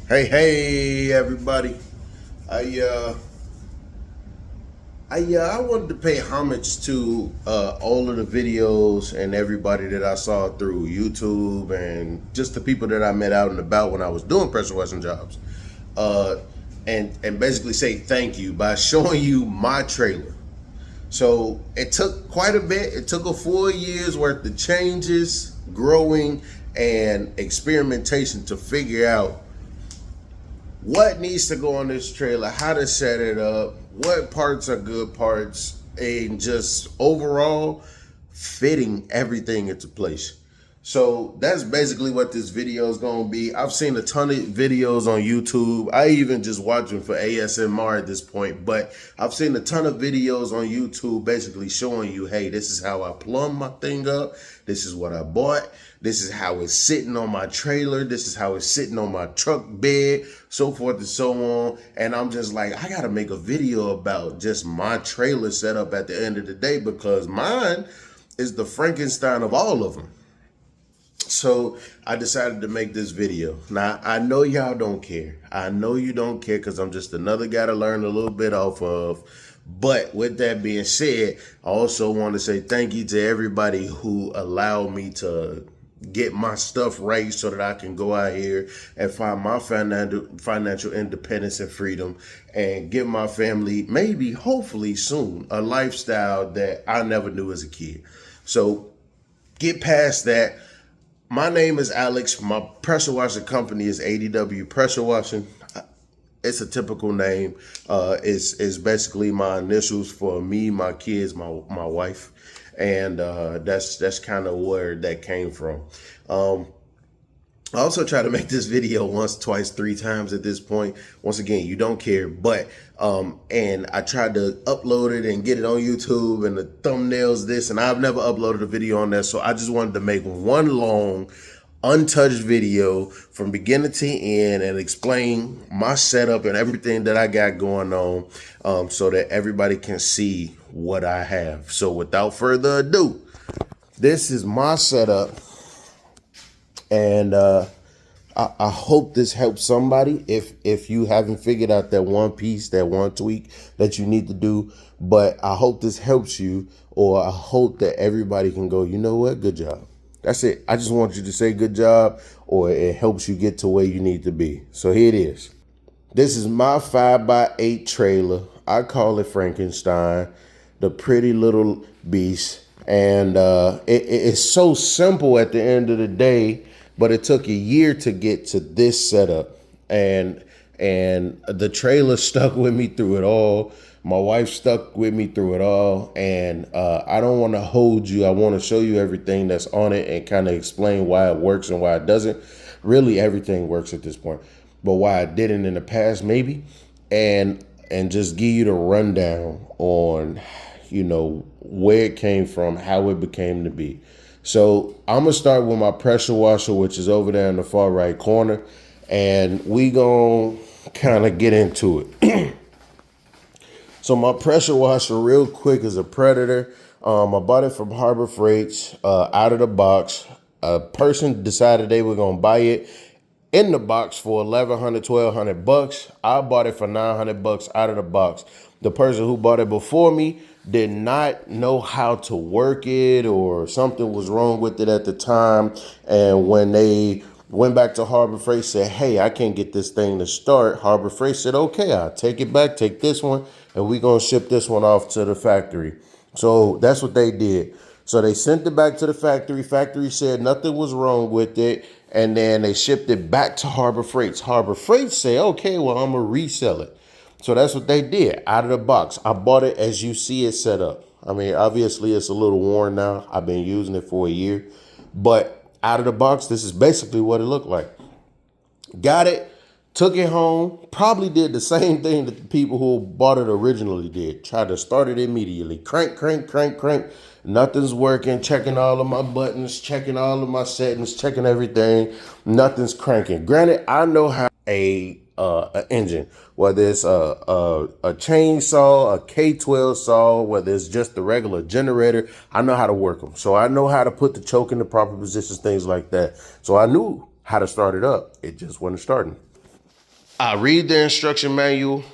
Hey, everybody! I I wanted to pay homage to all of the videos and everybody that I saw through YouTube and just the people that I met out and about when I was doing pressure washing jobs, uh, and basically say thank you by showing you my trailer. So it took quite a bit. It took a full year's worth of changes, growing, and experimentation to figure out what needs to go on this trailer, how to set it up, what parts are good parts, and just overall fitting everything into place. So that's basically what this video is going to be. I've seen a ton of videos on YouTube. I even just watch them for ASMR at this point, but I've seen a ton of videos on YouTube basically showing you, hey, this is how I plumb my thing up. This is what I bought. This is how it's sitting on my trailer. This is how it's sitting on my truck bed, so forth and so on. And I'm just like, I got to make a video about just my trailer setup at the end of the day, because mine is the Frankenstein of all of them. So I decided to make this video. Now, I know y'all don't care. I know you don't care because I'm just another guy to learn a little bit off of. But with that being said, I also want to say thank you to everybody who allowed me to get my stuff right so that I can go out here and find my financial independence and freedom and give my family, maybe, hopefully soon, a lifestyle that I never knew as a kid. So get past that. My name is Alex. My pressure washing company is A.D.W. Pressure Washing. It's a typical name. It's basically my initials for me, my kids, my wife, and that's kind of where that came from. I also try to make this video once, twice, three times at this point. Once again, you don't care, but and I tried to upload it and get it on YouTube and the thumbnails this, and I've never uploaded a video on that, so I just wanted to make one long untouched video from beginning to end and explain my setup and everything that I got going on, so that everybody can see what I have. So without further ado, this is my setup. And I hope this helps somebody if you haven't figured out that one piece, that one tweak that you need to do. But I hope this helps you, or I hope that everybody can go, you know what, good job. That's it. I just want you to say good job, or it helps you get to where you need to be. So here it is. This is my 5x8 trailer. I call it Frankenstein, the pretty little beast. And it's so simple at the end of the day, but it took a year to get to this setup. And the trailer stuck with me through it all. My wife stuck with me through it all. And I don't want to hold you. I want to show you everything that's on it and kind of explain why it works and why it doesn't. Really, everything works at this point, but why it didn't in the past, maybe. And just give you the rundown on, you know, where it came from, how it became to be. So I'm gonna start with my pressure washer, which is over there in the far right corner, and we gonna kind of get into it. So my pressure washer, real quick, is a Predator. I bought it from Harbor Freight, out of the box. A person decided they were gonna buy it in the box for $1,100, $1,200. I bought it for $900 out of the box. The person who bought it before me did not know how to work it, or something was wrong with it at the time. And when they went back to Harbor Freight, said, hey, I can't get this thing to start. Harbor Freight said, okay, I'll take it back, take this one, and we're going to ship this one off to the factory. So that's what they did. So they sent it back to the factory. Factory said nothing was wrong with it. And then they shipped it back to Harbor Freight. Harbor Freight said, okay, well, I'm going to resell it. So that's what they did out of the box. I bought it as you see it set up. I mean, obviously it's a little worn now. I've been using it for a year, but out of the box, this is basically what it looked like. Got it, took it home, probably did the same thing that the people who bought it originally did. Tried to start it immediately. Crank, crank, crank, crank. Nothing's working. Checking all of my buttons, checking all of my settings, checking everything. Nothing's cranking. Granted, I know how an engine, whether it's a chainsaw, a K12 saw, whether it's just the regular generator, I know how to work them. So I know how to put the choke in the proper positions, things like that. So I knew how to start it up. It just wasn't starting. I read the instruction manual,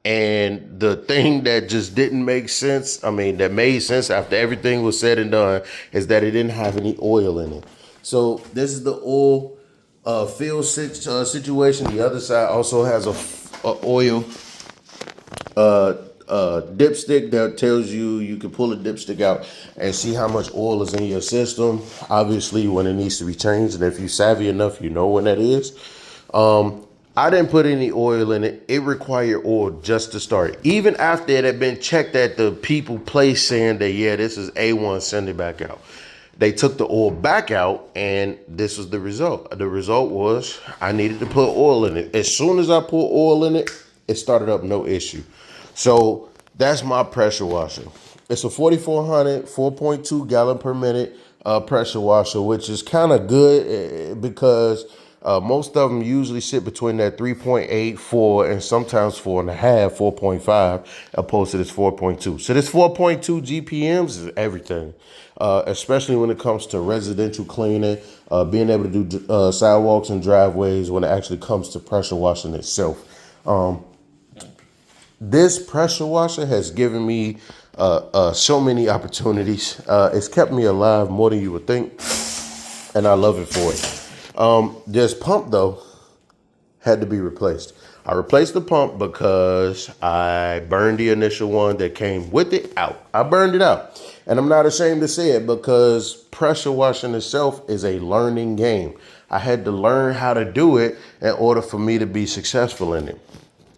and the thing that just didn't make sense, I mean, that made sense after everything was said and done, is that it didn't have any oil in it. So this is the oil situation. The other side also has a oil dipstick that tells you can pull a dipstick out and see how much oil is in your system. Obviously, when it needs to be changed, and if you're savvy enough, you know when that is. I didn't put any oil in it. It required oil just to start. Even after it had been checked at the people place saying that, yeah, this is A1, send it back out. They took the oil back out, and this was the result. The result was I needed to put oil in it. As soon as I put oil in it, it started up no issue. So that's my pressure washer. It's a 4400, 4.2 gallon per minute pressure washer, which is kind of good because most of them usually sit between that 3.8, 4, and sometimes 4.5, 4.5, opposed to this 4.2. So this 4.2 GPMs is everything, especially when it comes to residential cleaning, being able to do sidewalks and driveways when it actually comes to pressure washing itself. This pressure washer has given me so many opportunities. It's kept me alive more than you would think, and I love it for it. This pump, though, had to be replaced. I replaced the pump because I burned the initial one that came with it out. I burned it out. And I'm not ashamed to say it because pressure washing itself is a learning game. I had to learn how to do it in order for me to be successful in it.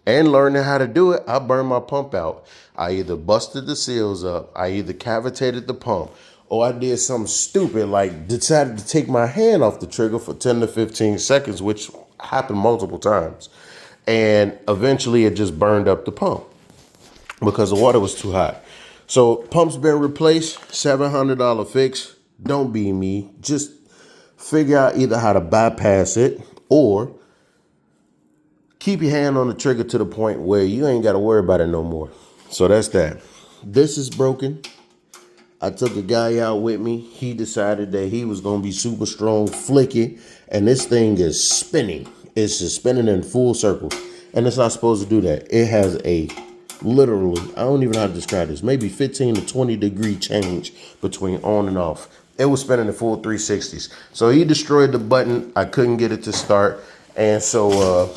And learning how to do it, I burned my pump out. I either busted the seals up, I either cavitated the pump, or I did something stupid like decided to take my hand off the trigger for 10 to 15 seconds, which happened multiple times. And eventually it just burned up the pump because the water was too hot. So pump's been replaced, $700 fix. Don't be me. Just figure out either how to bypass it or keep your hand on the trigger to the point where you ain't got to worry about it no more. So that's that. This is broken. I took a guy out with me. He decided that he was going to be super strong, flicky, and this thing is spinning. It's just spinning in full circles, and it's not supposed to do that. It has a literally, I don't even know how to describe this, maybe 15 to 20 degree change between on and off. It was spinning in full 360s. So he destroyed the button. I couldn't get it to start, and so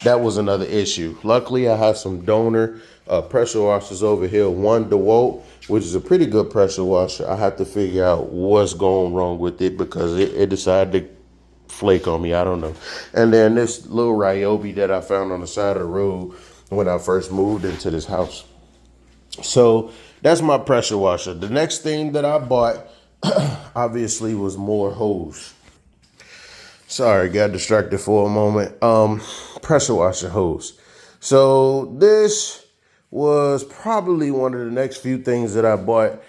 that was another issue. Luckily, I have some donor pressure washers over here. One DeWalt, which is a pretty good pressure washer. I have to figure out what's going wrong with it because it decided to flake on me. I don't know. And then this little Ryobi that I found on the side of the road when I first moved into this house. So that's my pressure washer. The next thing that I bought, obviously, was more hose. Sorry, got distracted for a moment. Pressure washer hose. So this was probably one of the next few things that I bought.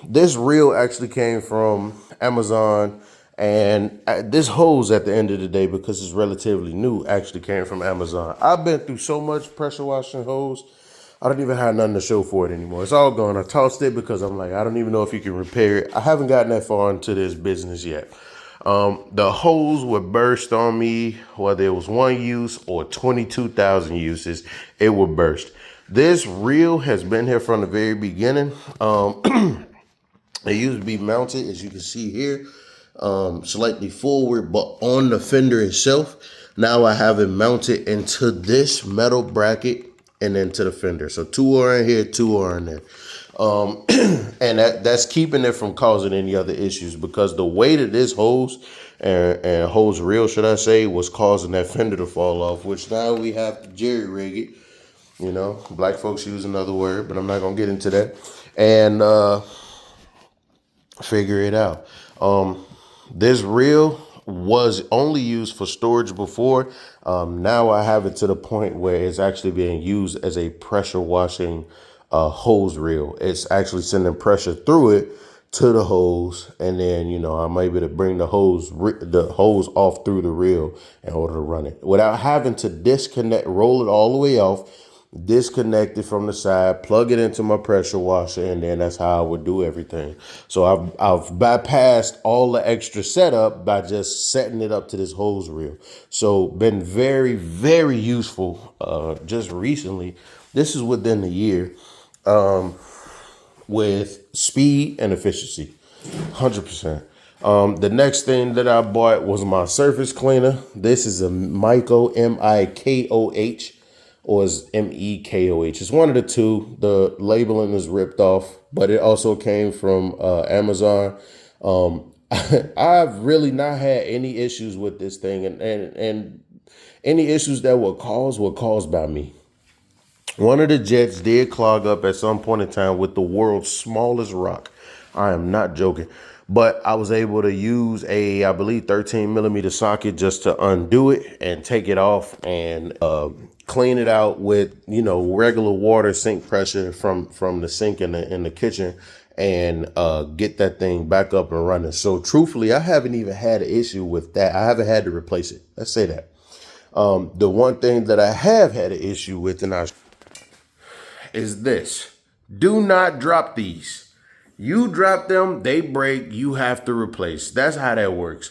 This reel actually came from Amazon, and this hose at the end of the day, because it's relatively new, actually came from Amazon. I've been through so much pressure washing hose. I don't even have nothing to show for it anymore. It's all gone. I tossed it because I'm like, I don't even know if you can repair it. I haven't gotten that far into this business yet. The hose would burst on me, whether it was one use or 22,000 uses, it would burst. This reel has been here from the very beginning. It used to be mounted, as you can see here, slightly forward, but on the fender itself. Now I have it mounted into this metal bracket and then to the fender. So two are in here, two are in there. And that's keeping it from causing any other issues because the weight of this hose and hose reel, should I say, was causing that fender to fall off, which now we have to jerry rig it. You know, black folks use another word, but I'm not going to get into that. And figure it out. This reel was only used for storage before. Now I have it to the point where it's actually being used as a pressure washing hose reel. It's actually sending pressure through it to the hose, and then I'm able to bring the hose off through the reel in order to run it without having to disconnect, roll it all the way off, disconnect it from the side, plug it into my pressure washer, and then that's how I would do everything. So I've bypassed all the extra setup by just setting it up to this hose reel. So been very, very useful just recently. This is within the year, with speed and efficiency. 100%. The next thing that I bought was my surface cleaner. This is a Miko, Mikoh, or is Mekoh. It's one of the two. The labeling is ripped off, but it also came from Amazon. I've really not had any issues with this thing, and any issues that were caused by me. One of the jets did clog up at some point in time with the world's smallest rock. I am not joking. But I was able to use I believe, 13 millimeter socket just to undo it and take it off and clean it out with, regular water sink pressure from the sink in the kitchen, and get that thing back up and running. So truthfully, I haven't even had an issue with that. I haven't had to replace it. Let's say that. The one thing that I have had an issue with, is this: do not drop these. You drop them, they break, you have to replace. That's how that works.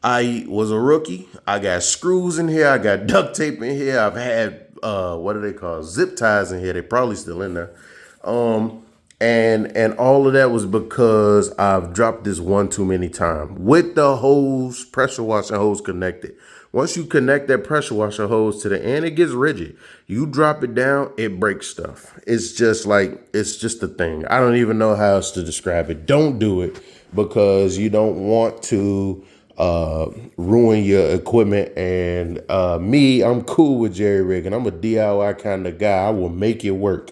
I was a rookie. I got screws in here. I got duct tape in here. I've had what do they call, zip ties in here. They're probably still in there. And all of that was because I've dropped this one too many times with the hose, pressure washer hose connected. Once you connect that pressure washer hose to the end, it gets rigid. You drop it down, it breaks stuff. It's just a thing. I don't even know how else to describe it. Don't do it, because you don't want to ruin your equipment. And I'm cool with jerry rigging. I'm a DIY kind of guy. I will make it work.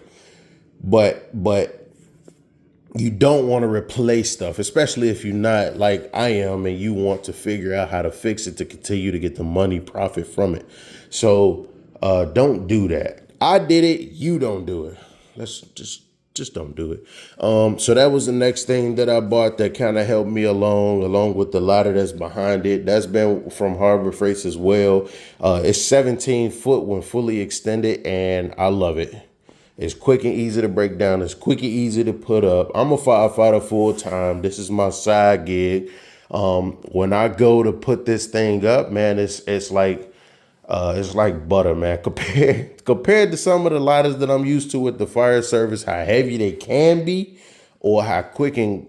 But you don't want to replace stuff, especially if you're not like I am and you want to figure out how to fix it to continue to get the money profit from it. So don't do that. I did it. You don't do it. Let's just don't do it. So that was the next thing that I bought that kind of helped me along with the ladder that's behind it. That's been from Harbor Freights as well. It's 17 foot when fully extended, and I love it. It's quick and easy to break down. It's quick and easy to put up. I'm a firefighter full time. This is my side gig. When I go to put this thing up, man, it's like butter, man. Compared to some of the ladders that I'm used to with the fire service, how heavy they can be, or how quick and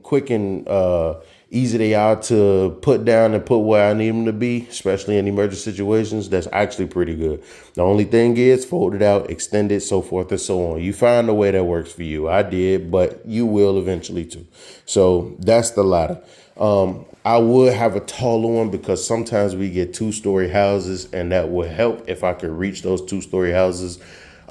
easy they are to put down and put where I need them to be, especially in emergency situations. That's actually pretty good. The only thing is fold it out, extend it, so forth and so on. You find a way that works for you. I did, but you will eventually too. So that's the ladder. I would have a taller one because sometimes we get 2-story houses, and that would help if I could reach those 2-story houses.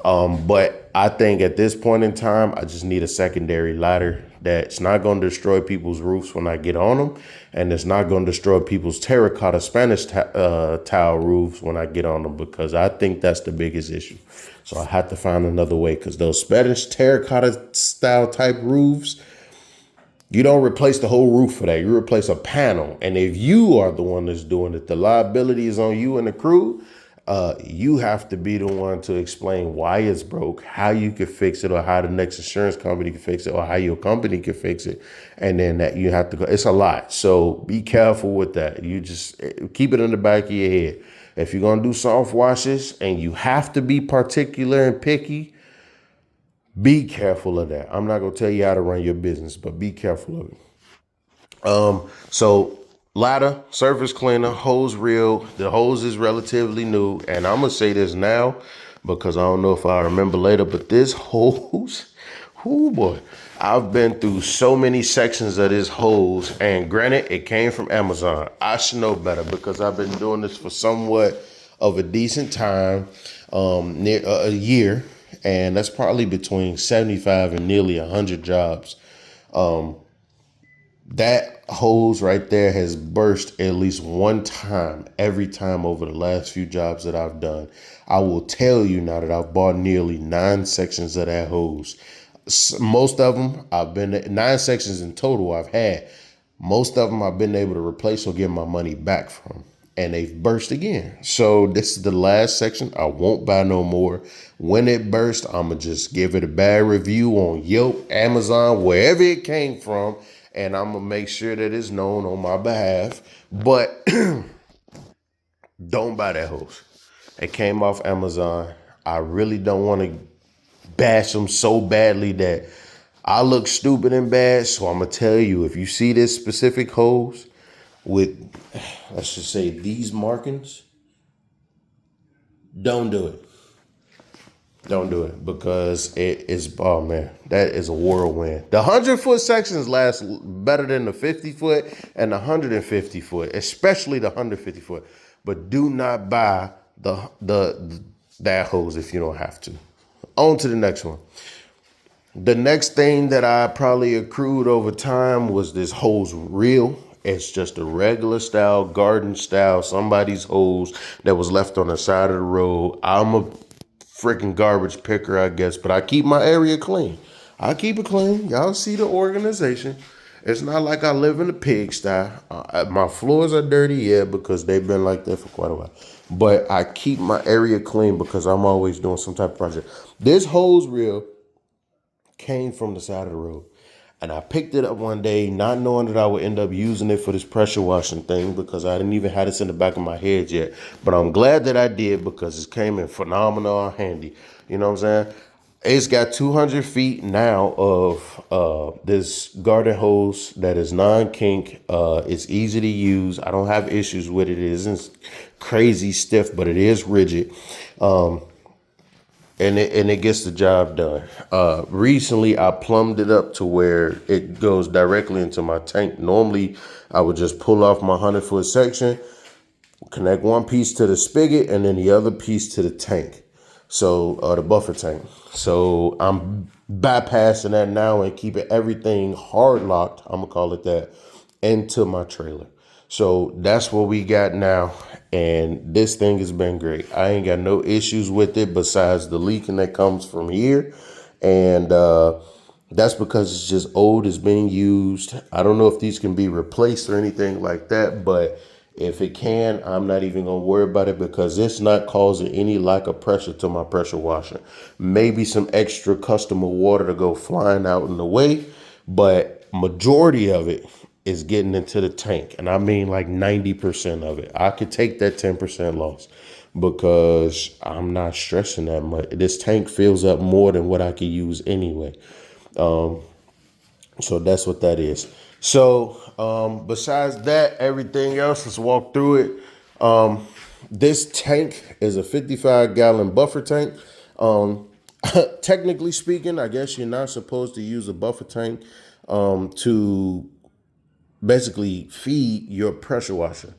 But I think at this point in time, I just need a secondary ladder that's not going to destroy people's roofs when I get on them, and it's not going to destroy people's terracotta Spanish tile roofs when I get on them, because I think that's the biggest issue. So I have to find another way, because those Spanish terracotta style type roofs, you don't replace the whole roof for that. You replace a panel. And if you are the one that's doing it, the liability is on you and the crew. You have to be the one to explain why it's broke, how you can fix it, or how the next insurance company can fix it, or how your company can fix it. And then that you have to go. It's a lot. So be careful with that. You just keep it in the back of your head. If you're going to do soft washes and you have to be particular and picky, be careful of that. I'm not going to tell you how to run your business, but be careful of it. So ladder, surface cleaner, hose reel. The hose is relatively new, and I'm gonna say this now because I don't know if I remember later, but this hose, oh boy, I've been through so many sections of this hose, and granted, it came from Amazon. I should know better because I've been doing this for somewhat of a decent time, near a year, and that's probably between 75 and nearly 100 jobs. That hose right there has burst at least one time, every time over the last few jobs that I've done. I will tell you now that I've bought nearly 9 sections of that hose. Most of them I've been 9 sections in total I've had. Most of them I've been able to replace or get my money back from. and they've burst again. So this is the last section. I won't buy no more. When it burst, I'm going to just give it a bad review on Yelp, Amazon, wherever it came from, and I'm going to make sure that it's known on my behalf. But don't buy that hose. It came off Amazon. I really don't want to bash them so badly that I look stupid and bad. So I'm going to tell you, if you see this specific hose with, let's just say, these markings, don't do it. Don't do it, because it is, oh man, that is a whirlwind. The 100-foot sections last better than the 50-foot and the 150-foot, especially the 150-foot. But do not buy that hose if you don't have to. On to the next one. The next thing that I probably accrued over time was this hose reel. It's just a regular style, garden style, somebody's hose that was left on the side of the road. I'm a freaking garbage picker, I guess, but I keep my area clean. I keep it clean. Y'all see the organization. It's not like I live in a pigsty. My floors are dirty, yeah, because they've been like that for quite a while. But I keep my area clean because I'm always doing some type of project. This hose reel came from the side of the road. And I picked it up one day, not knowing that I would end up using it for this pressure washing thing, because I didn't even have this in the back of my head yet. But I'm glad that I did, because it came in phenomenal handy. You know what I'm saying? It's got 200 feet now of this garden hose that is non-kink. It's easy to use. I don't have issues with it. It isn't crazy stiff, but it is rigid. And it gets the job done. Recently, I plumbed it up to where it goes directly into my tank. Normally, I would just pull off my 100-foot section, connect one piece to the spigot, and then the other piece to the tank. So the buffer tank. So I'm bypassing that now and keeping everything hard locked, I'm gonna call it that, into my trailer. So that's what we got now. And this thing has been great. I ain't got no issues with it besides the leaking that comes from here. And that's because it's just old, it's being used. I don't know if these can be replaced or anything like that, but if it can, I'm not even gonna worry about it, because it's not causing any lack of pressure to my pressure washer. Maybe some extra customer water to go flying out in the way, but majority of it is getting into the tank. And I mean like 90% of it. I could take that 10% loss because I'm not stressing that much. This tank fills up more than what I could use anyway. So that's what that is. So besides that, everything else, let's walk through it. This tank is a 55-gallon buffer tank. Technically speaking, I guess you're not supposed to use a buffer tank to basically feed your pressure washer.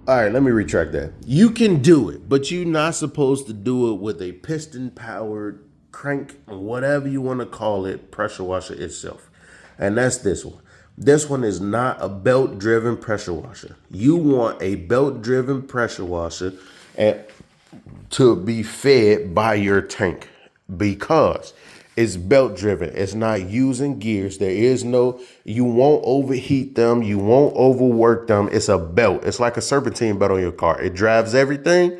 All right, let me retract that. You can do it, but you're not supposed to do it with a piston powered crank, whatever you want to call it, pressure washer itself. And that's this one. This one is not a belt driven pressure washer. You want a belt driven pressure washer and to be fed by your tank, because it's belt driven. It's not using gears. There is no, you won't overheat them. You won't overwork them. It's a belt. It's like a serpentine belt on your car. It drives everything.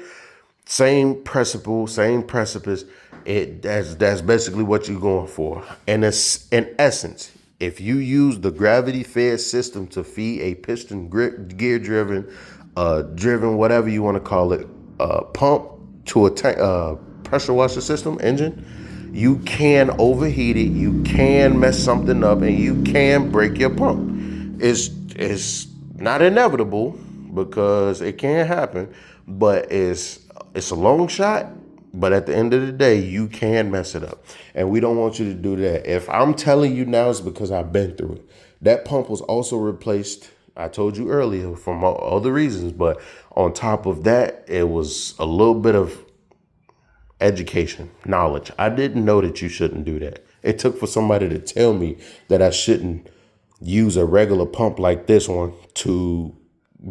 Same principle, same precipice. That's basically what you're going for. And it's in essence, if you use the gravity fed system to feed a piston grip, gear driven, driven, whatever you want to call it, pump to a pressure washer system engine, you can overheat it, you can mess something up, and you can break your pump. It's not inevitable, because it can happen, but it's a long shot. But at the end of the day, you can mess it up, and we don't want you to do that. If I'm telling you now, it's because I've been through it. That pump was also replaced, I told you earlier, for other reasons, but on top of that, it was a little bit of education, knowledge. I didn't know that you shouldn't do that. It took for somebody to tell me that I shouldn't use a regular pump like this one to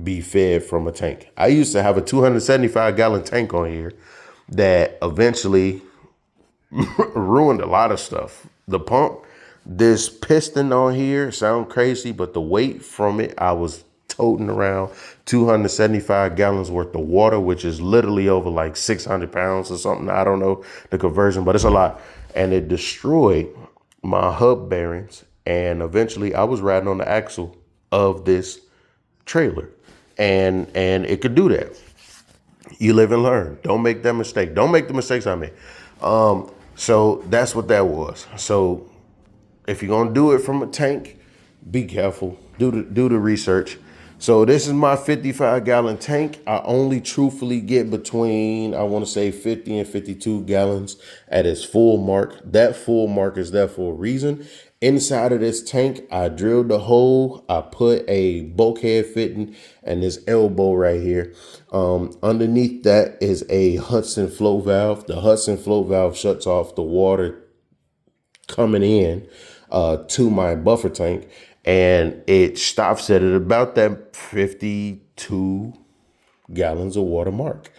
be fed from a tank. I used to have a 275-gallon tank on here that eventually ruined a lot of stuff. The pump, this piston on here sound crazy, but the weight from it, I was toting around 275 gallons worth of water, which is literally over like 600 pounds or something. I don't know the conversion, but it's a lot. And it destroyed my hub bearings. And eventually I was riding on the axle of this trailer. And it could do that. You live and learn. Don't make that mistake. Don't make the mistakes I made. So that's what that was. So if you're gonna do it from a tank, be careful. Do the research. So this is my 55-gallon tank. I only truthfully get between, I want to say 50 and 52 gallons at its full mark. That full mark is there for a reason. Inside of this tank, I drilled the hole. I put a bulkhead fitting and this elbow right here. Underneath that is a Hudson flow valve. The Hudson flow valve shuts off the water coming in to my buffer tank, and it stops at about that 52 gallons of water mark,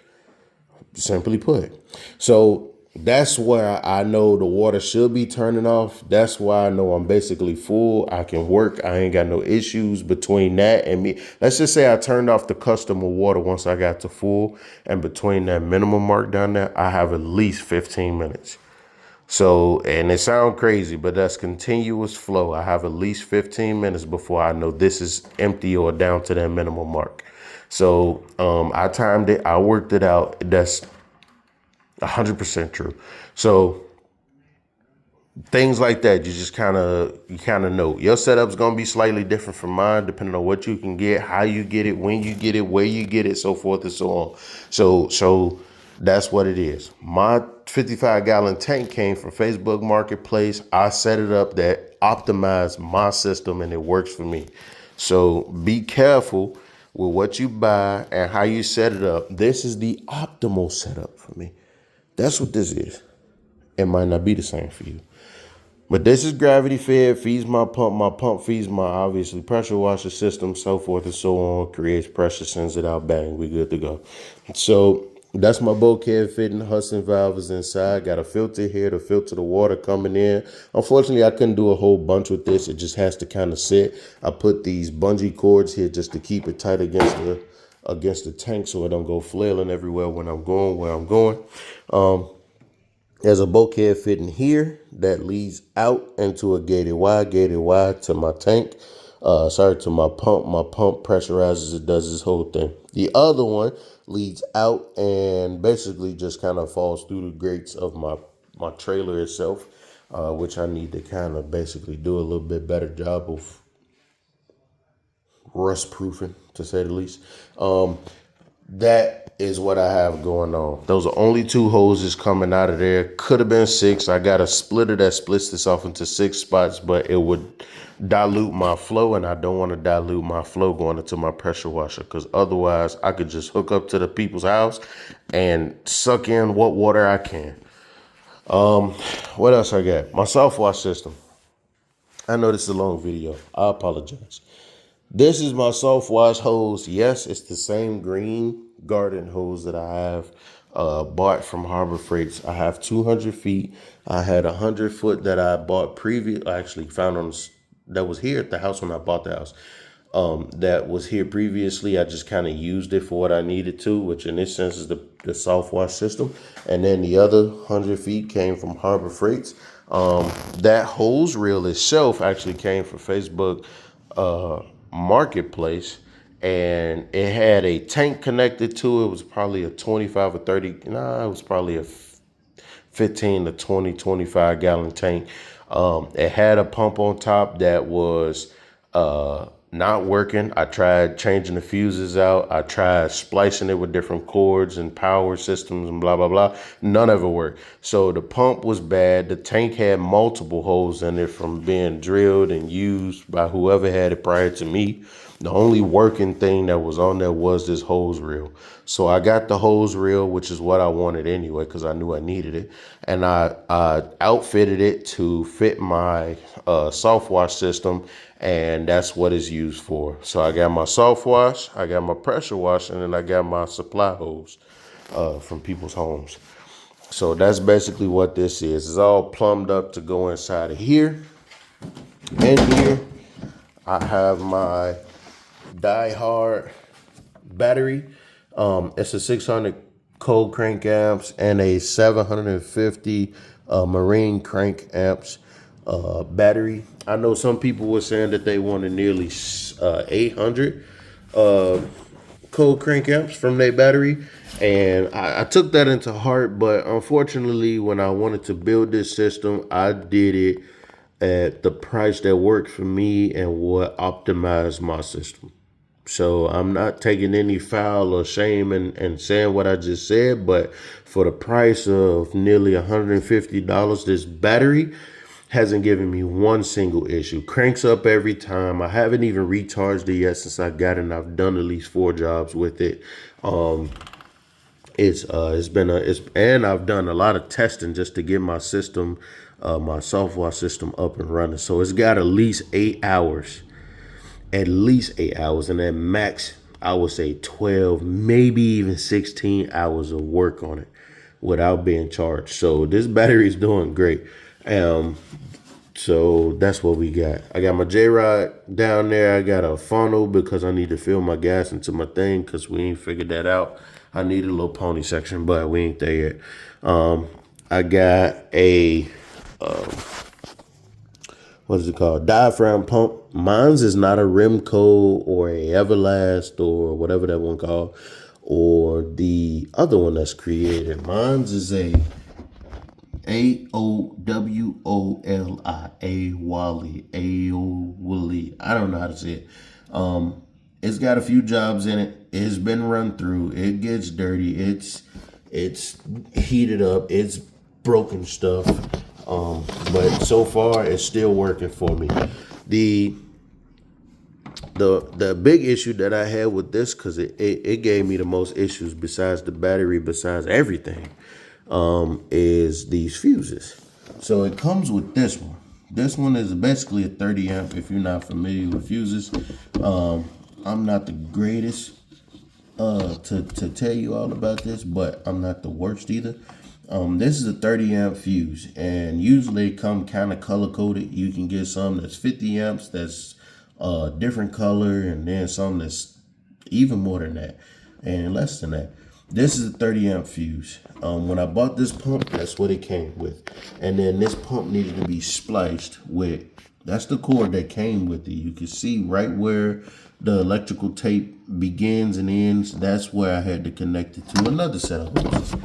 simply put. So that's where I know the water should be turning off. That's why I know I'm basically full. I can work. I ain't got no issues between that and me. Let's just say I turned off the customer water once I got to full, and between that minimum mark down there, I have at least 15 minutes. So, and it sounds crazy, but that's continuous flow. I have at least 15 minutes before I know this is empty or down to that minimum mark. So I timed it. I worked it out. That's 100% true. So things like that, you kind of know. Your setup's going to be slightly different from mine, depending on what you can get, how you get it, when you get it, where you get it, so forth and so on. So that's what it is. My 55-gallon tank came from Facebook Marketplace. I set it up that optimized my system, and it works for me. So be careful with what you buy and how you set it up. This is the optimal setup for me. That's what this is. It might not be the same for you. But this is gravity fed, feeds my pump. My pump feeds my, obviously, pressure washer system, so forth and so on. Creates pressure, sends it out, bang, we good to go. So that's my bulkhead fitting. Hudson valve is inside. Got a filter here to filter the water coming in. Unfortunately, I couldn't do a whole bunch with this. It just has to kind of sit. I put these bungee cords here just to keep it tight against the tank so it don't go flailing everywhere when I'm going where I'm going. There's a bulkhead fitting here that leads out into a gated Y to my tank. To my pump. My pump pressurizes it, does this whole thing. The other one leads out and basically just kind of falls through the grates of my trailer itself, which I need to kind of basically do a little bit better job of rust proofing, to say the least. That is what I have going on. Those are only 2 hoses coming out of there. Could have been 6. I got a splitter that splits this off into 6 spots, but it would dilute my flow, and I don't want to dilute my flow going into my pressure washer, because otherwise I could just hook up to the people's house and suck in what water I can. What else I got? My soft wash system. I know this is a long video. I apologize. This is my soft wash hose. Yes, it's the same green garden hose that I have bought from Harbor Freights. I have 200 feet. I had 100 foot that I bought actually found on that was here at the house when I bought the house. That was here previously. I just kind of used it for what I needed to, which in this sense is the soft wash system. And then the other 100 feet came from Harbor Freights. That hose reel itself actually came from Facebook Marketplace, and it had a tank connected to it. It was probably a 25 or 30. It was probably a 15 to 25 gallon tank. It had a pump on top that was not working. I tried changing the fuses out. I tried splicing it with different cords and power systems and blah, blah, blah. None of it worked. So the pump was bad. The tank had multiple holes in it from being drilled and used by whoever had it prior to me. The only working thing that was on there was this hose reel. So I got the hose reel, which is what I wanted anyway, because I knew I needed it. And I outfitted it to fit my soft wash system, and that's what it's used for. So I got my soft wash, I got my pressure wash, and then I got my supply hose from people's homes. So that's basically what this is. It's all plumbed up to go inside of here. And here I have my Die Hard battery. It's a 600 cold crank amps and a 750 marine crank amps battery. I know some people were saying that they wanted nearly 800 cold crank amps from their battery, and I took that into heart. But unfortunately, when I wanted to build this system, I did it at the price that worked for me and what optimized my system. So I'm not taking any foul or shame in saying what I just said, but for the price of nearly $150, this battery hasn't given me one single issue. Cranks up every time. I haven't even recharged it yet since I got it, and I've done at least 4 jobs with it. And I've done a lot of testing just to get my system, my software system up and running. So it's got at least 8 hours, and at max, I would say 12, maybe even 16 hours of work on it without being charged. So this battery is doing great. So that's what we got. I got my J-Rod down there. I got a funnel because I need to fill my gas into my thing because we ain't figured that out. I need a little pony section, but we ain't there yet. I got a, what is it called? Diaphragm pump. Mine's is not a Remco or a Everlast or whatever that one called, or the other one that's created. Mine's is a A.O.W. Wally. A-O-Wally. I don't know how to say it. It's got a few jobs in it. It's been run through. It gets dirty. It's heated up. It's broken stuff. But so far it's still working for me. The big issue that I had with this, because it gave me the most issues besides the battery, besides everything, is these fuses. So it comes with this one. This one is basically a 30 amp if you're not familiar with fuses. I'm not the greatest to tell you all about this, but I'm not the worst either. This is a 30 amp fuse, and usually they come kind of color coded. You can get some that's 50 amps that's different color, and then some that's even more than that and less than that. This is a 30 amp fuse. When I bought this pump, that's what it came with. And then this pump needed to be spliced with, that's the cord that came with it. You can see right where the electrical tape begins and ends. That's where I had to connect it to another set of hoses.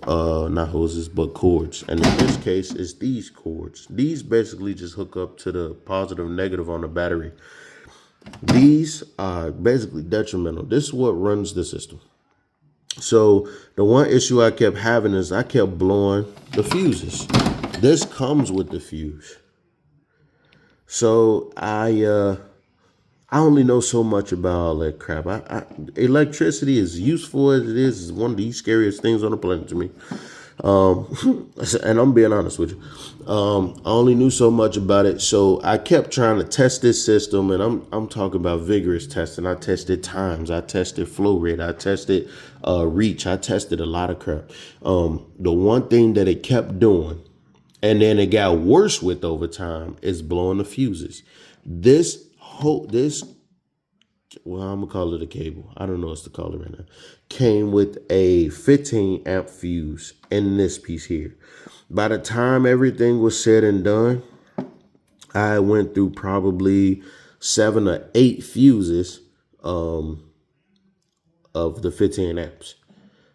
Not hoses, but cords. And in this case, it's these cords. These basically just hook up to the positive and negative on the battery. These are basically detrimental. This is what runs the system. So the one issue I kept having is I kept blowing the fuses. This comes with the fuse. So I only know so much about all that crap. Electricity, is useful as it is one of the scariest things on the planet to me. And I'm being honest with you. I only knew so much about it, so I kept trying to test this system, and I'm talking about vigorous testing. I tested times, I tested flow rate, I tested reach, I tested a lot of crap. The one thing that it kept doing, and then it got worse with over time, is blowing the fuses. This, well, I'm gonna call it a cable. I don't know what to call it right now. Came with a 15 amp fuse in this piece here. By the time everything was said and done, I went through probably 7 or 8 fuses of the 15 amps.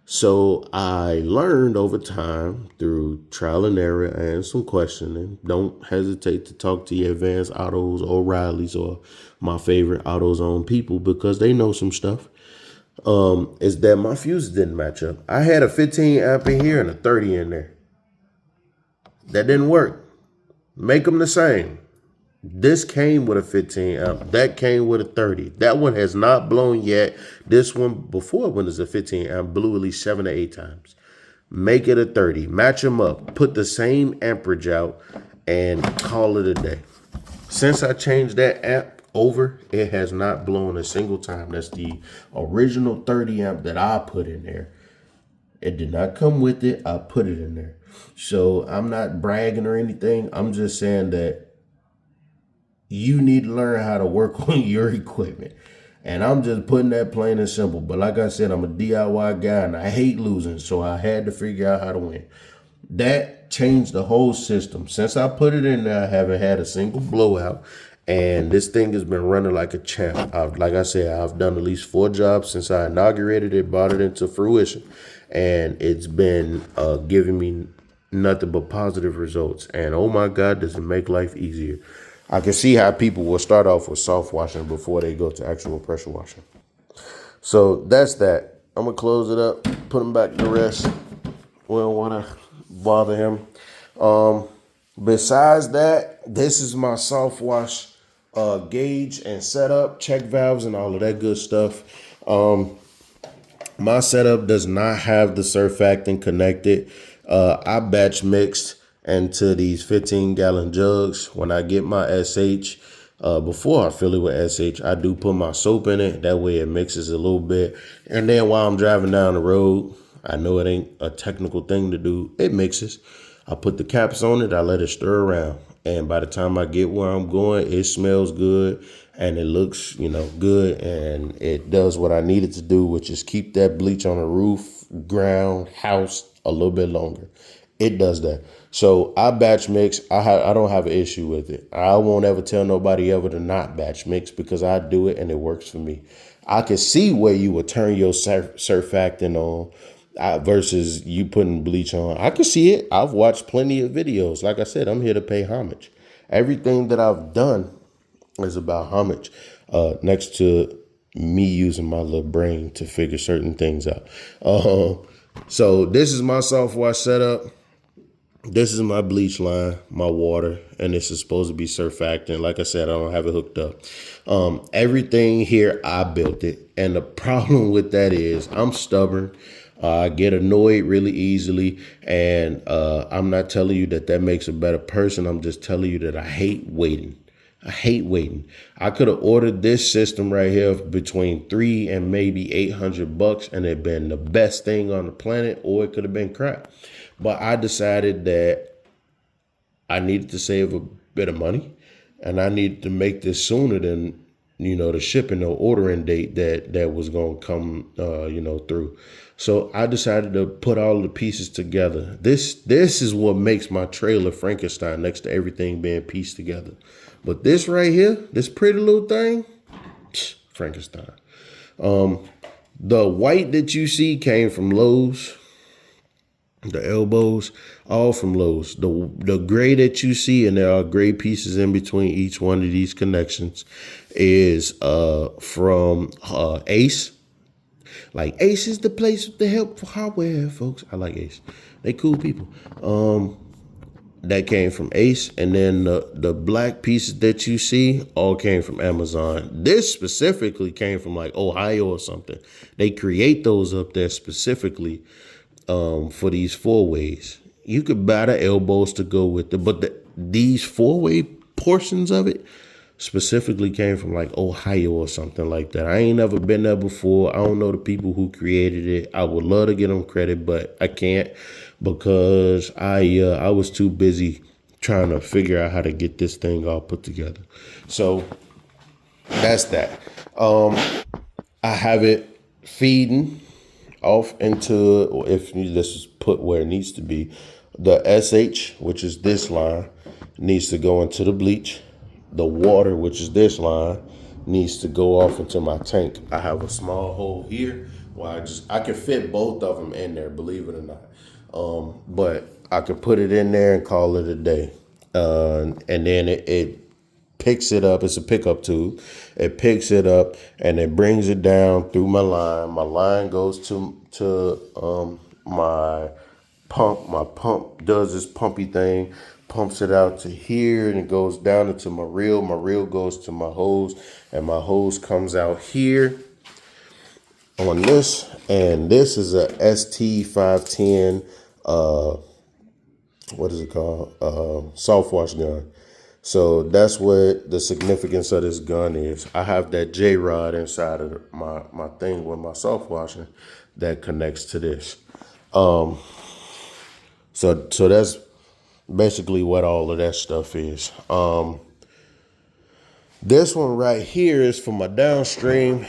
So I learned over time through trial and error and some questioning. Don't hesitate to talk to your Advanced Autos or O'Reilly's or my favorite AutoZone people, because they know some stuff. Is that my fuses didn't match up. I had a 15 amp in here and a 30 in there. That didn't work. Make them the same. This came with a 15 amp. That came with a 30. That one has not blown yet. This one, before, when it's a 15 amp, blew at least 7 to 8 times. Make it a 30. Match them up. Put the same amperage out and call it a day. Since I changed that amp over, it has not blown a single time. That's the original 30 amp that I put in there. It did not come with it. I put it in there. So I'm not bragging or anything. I'm just saying that you need to learn how to work on your equipment. And I'm just putting that plain and simple. But like I said, I'm a DIY guy and I hate losing. So I had to figure out how to win. That changed the whole system. Since I put it in there, I haven't had a single blowout. And this thing has been running like a champ. Like I said, I've done at least 4 jobs since I inaugurated it, brought it into fruition. And it's been giving me nothing but positive results. And oh my God, does it make life easier. I can see how people will start off with soft washing before they go to actual pressure washing. So that's that. I'm going to close it up, put him back to rest. We don't want to bother him. Besides that, this is my soft wash gauge and setup, check valves and all of that good stuff. My setup does not have the surfactant connected. I batch mixed into these 15-gallon jugs. When I get my SH, before I fill it with SH, I do put my soap in it. That way it mixes a little bit. And then while I'm driving down the road, I know it ain't a technical thing to do. It mixes. I put the caps on it. I let it stir around. And by the time I get where I'm going, it smells good and it looks, good. And it does what I need it to do, which is keep that bleach on the roof, ground, house a little bit longer. It does that. So I batch mix. I don't have an issue with it. I won't ever tell nobody ever to not batch mix because I do it and it works for me. I can see where you would turn your surfactant on versus you putting bleach on. I can see it. I've watched plenty of videos. Like I said, I'm here to pay homage. Everything that I've done is about homage, next to me using my little brain to figure certain things out. So this is my soft wash setup. This is my bleach line, my water, and this is supposed to be surfactant. Like I said, I don't have it hooked up. Everything here, I built it. And the problem with that is I'm stubborn. I get annoyed really easily. And I'm not telling you that makes a better person. I'm just telling you that I hate waiting. I hate waiting. I could have ordered this system right here between $300 and maybe $800 and it'd been the best thing on the planet, or it could have been crap. But I decided that I needed to save a bit of money and I needed to make this sooner than, the shipping or ordering date that was going to come, through. So I decided to put all the pieces together. This is what makes my trailer Frankenstein next to everything being pieced together. But this right here, this pretty little thing, Frankenstein. The white that you see came from Lowe's. The elbows, all from Lowe's. The gray that you see, and there are gray pieces in between each one of these connections, is from Ace. Like Ace is the place to help for hardware, folks. I like Ace. They cool people. That came from Ace, and then the black pieces that you see all came from Amazon. This specifically came from like Ohio or something. They create those up there specifically for these 4-ways. You could buy the elbows to go with it, but these 4-way portions of it specifically came from like Ohio or something like that. I ain't never been there before. I don't know the people who created it. I would love to get them credit, but I can't because I was too busy trying to figure out how to get this thing all put together. So that's that. I have it feeding off into, or if this is put where it needs to be, the SH, which is this line, needs to go into the bleach. The water, which is this line, needs to go off into my tank. I have a small hole here where I can fit both of them in there, believe it or not. But I can put it in there and call it a day. And then it picks it up. It's a pickup tube. It picks it up and it brings it down through my line. My line goes to my pump. My pump does this pumpy thing, pumps it out to here, and it goes down into my reel. My reel goes to my hose, and my hose comes out here on this. And this is a ST510. What is it called? Soft wash gun. So that's what the significance of this gun is. I have that J rod inside of my thing with my soft washing that connects to this. So that's basically what all of that stuff is. This one right here is for my downstream.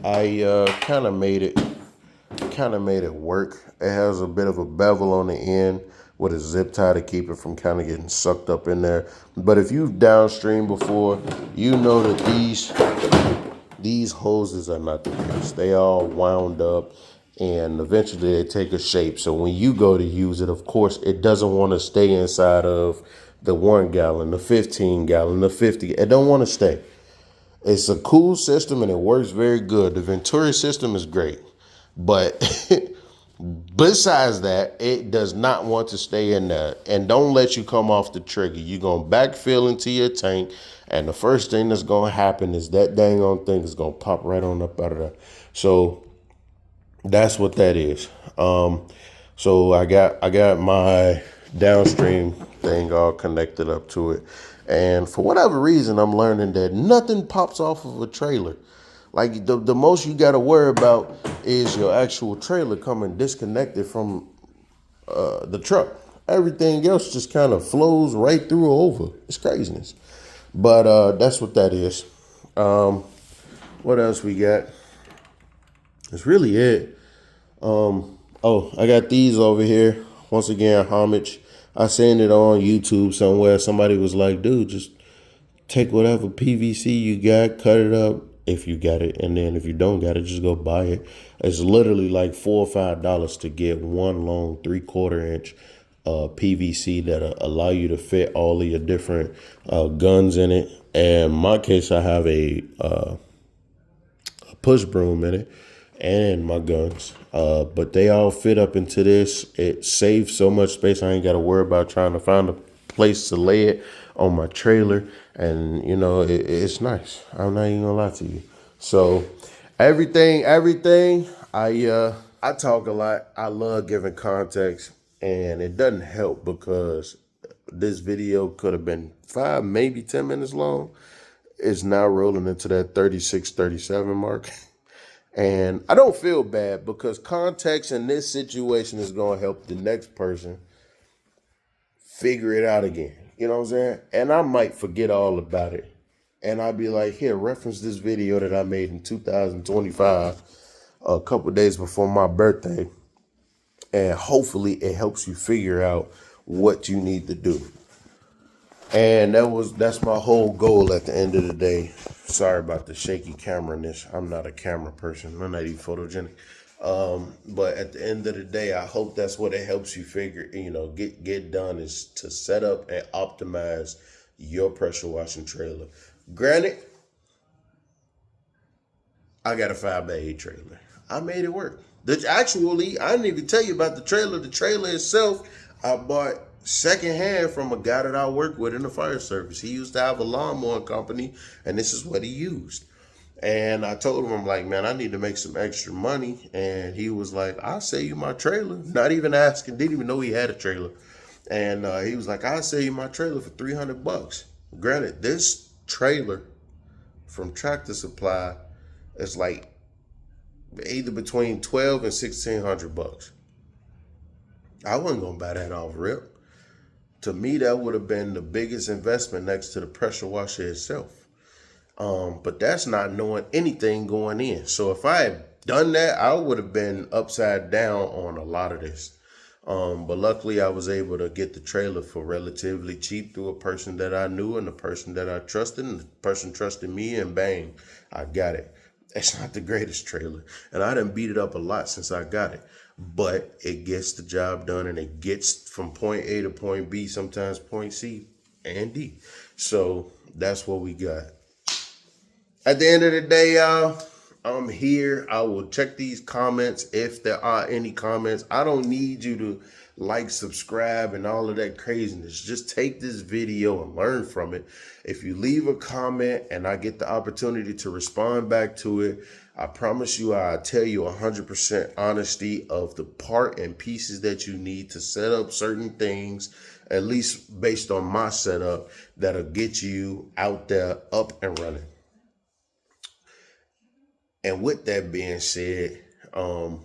I kind of made it work. It has a bit of a bevel on the end with a zip tie to keep it from kind of getting sucked up in there. But if you've downstream before, you know that these hoses are not the best. They all wound up and eventually they take a shape. So when you go to use it, of course, it doesn't want to stay inside of the 1 gallon, the 15 gallon, the 50. It don't want to stay. It's a cool system and it works very good. The Venturi system is great. But besides that, it does not want to stay in there and don't let you come off the trigger. You're going to backfill into your tank, and the first thing that's going to happen is that dang on thing is going to pop right on up out of there. So that's what that is. So I got my downstream thing all connected up to it. And for whatever reason, I'm learning that nothing pops off of a trailer. Like the most you got to worry about is your actual trailer coming disconnected from the truck. Everything else just kind of flows right through or over. It's craziness. But that's what that is. What else we got? That's really it. Oh, I got these over here. Once again, homage. I seen it on YouTube somewhere. Somebody was like, dude, just take whatever PVC you got, cut it up if you got it, and then if you don't got it, just go buy it. It's literally like $4 or $5 to get one long 3/4 inch PVC that allow you to fit all of your different guns in it. And in my case, I have a push broom in it and my guns. But they all fit up into this. It saves so much space. I ain't got to worry about trying to find a place to lay it on my trailer. And, it's nice. I'm not even going to lie to you. So everything, I talk a lot. I love giving context. And it doesn't help because this video could have been 5, maybe 10 minutes long. It's now rolling into that 36, 37 mark. And I don't feel bad because context in this situation is going to help the next person figure it out again. You know what I'm saying? And I might forget all about it. And I'll be like, here, reference this video that I made in 2025, a couple days before my birthday. And hopefully it helps you figure out what you need to do. And that's my whole goal at the end of the day. Sorry about the shaky camera-ness. I'm not a camera person. I'm not even photogenic. But at the end of the day, I hope that's what it helps you figure, get done, is to set up and optimize your pressure washing trailer. Granted, I got a 5x8 trailer. I made it work. Actually, I didn't even tell you about the trailer. The trailer itself, I bought secondhand from a guy that I work with in the fire service. He used to have a lawnmower company, and this is what he used. And I told him, I'm like, man, I need to make some extra money. And he was like, I'll sell you my trailer. Not even asking, didn't even know he had a trailer. And he was like, I'll sell you my trailer for $300. Granted, this trailer from Tractor Supply is like either between 12 and 1,600 bucks. I wasn't gonna buy that off rip. To me, that would have been the biggest investment next to the pressure washer itself. But that's not knowing anything going in. So if I had done that, I would have been upside down on a lot of this. But luckily I was able to get the trailer for relatively cheap through a person that I knew and a person that I trusted, and the person trusted me, and bang, I got it. It's not the greatest trailer, and I done beat it up a lot since I got it, but it gets the job done, and it gets from point A to point B, sometimes point C and D. So that's what we got. At the end of the day, y'all, I'm here. I will check these comments if there are any comments. I don't need you to like, subscribe, and all of that craziness. Just take this video and learn from it. If you leave a comment and I get the opportunity to respond back to it, I promise you I'll tell you 100% honesty of the part and pieces that you need to set up certain things, at least based on my setup, that'll get you out there up and running. And with that being said, I'm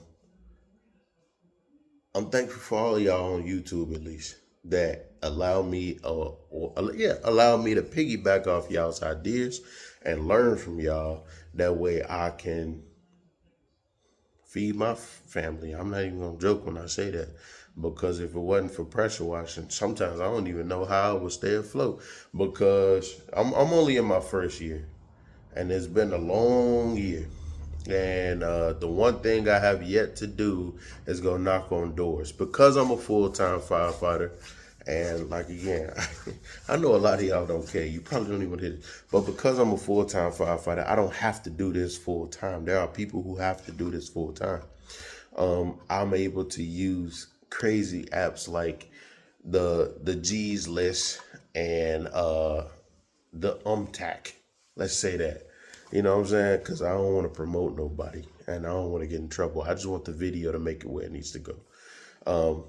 thankful for all of y'all on YouTube, at least, that allow me allow me to piggyback off y'all's ideas and learn from y'all. That way I can feed my family. I'm not even gonna joke when I say that, because if it wasn't for pressure washing, sometimes I don't even know how I would stay afloat, because I'm only in my first year, and it's been a long year. And the one thing I have yet to do is go knock on doors, because I'm a full-time firefighter. And like, again, I know a lot of y'all don't care. You probably don't even hit it. But because I'm a full-time firefighter, I don't have to do this full-time. There are people who have to do this full-time. I'm able to use crazy apps like the G's list and the UMTAC. Let's say that. You know what I'm saying? Because I don't want to promote nobody and I don't want to get in trouble. I just want the video to make it where it needs to go.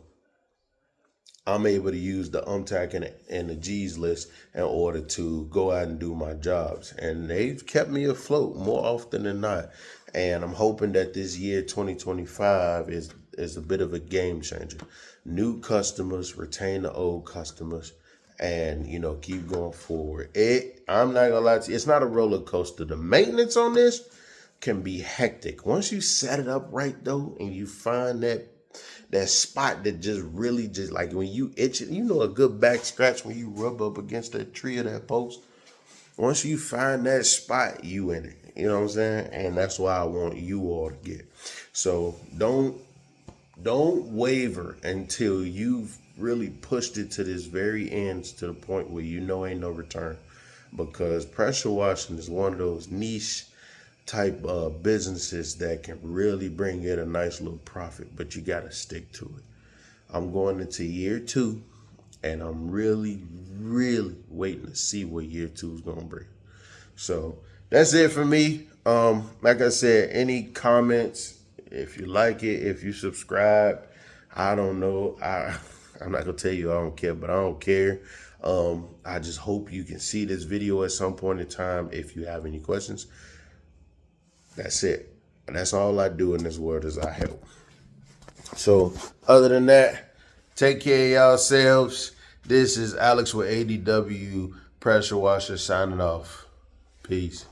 I'm able to use the UMTAC and the G's list in order to go out and do my jobs. And they've kept me afloat more often than not. And I'm hoping that this year, 2025, is a bit of a game changer. New customers, retain the old customers, and, you know, keep going forward. I'm not gonna lie to you, it's not a roller coaster. The maintenance on this can be hectic. Once you set it up right though, and you find that spot that just really just like when you itch it, you know, a good back scratch when you rub up against that tree or that post. Once you find that spot, you in it. You know what I'm saying? And that's why I want you all to get. So don't waver until you've really pushed it to this very end, to the point where you know ain't no return. Because pressure washing is one of those niche type of businesses that can really bring in a nice little profit, but you got to stick to it. I'm going into year 2, and I'm really, really waiting to see what year 2 is going to bring. So that's it for me. Like I said, any comments, if you like it, if you subscribe, I don't know. I'm not going to tell you I don't care, but I don't care. I just hope you can see this video at some point in time. If you have any questions, that's it. And that's all I do in this world, is I help. So other than that, take care of yourselves. This is Alex with A.D.W. Pressure Washer signing off. Peace.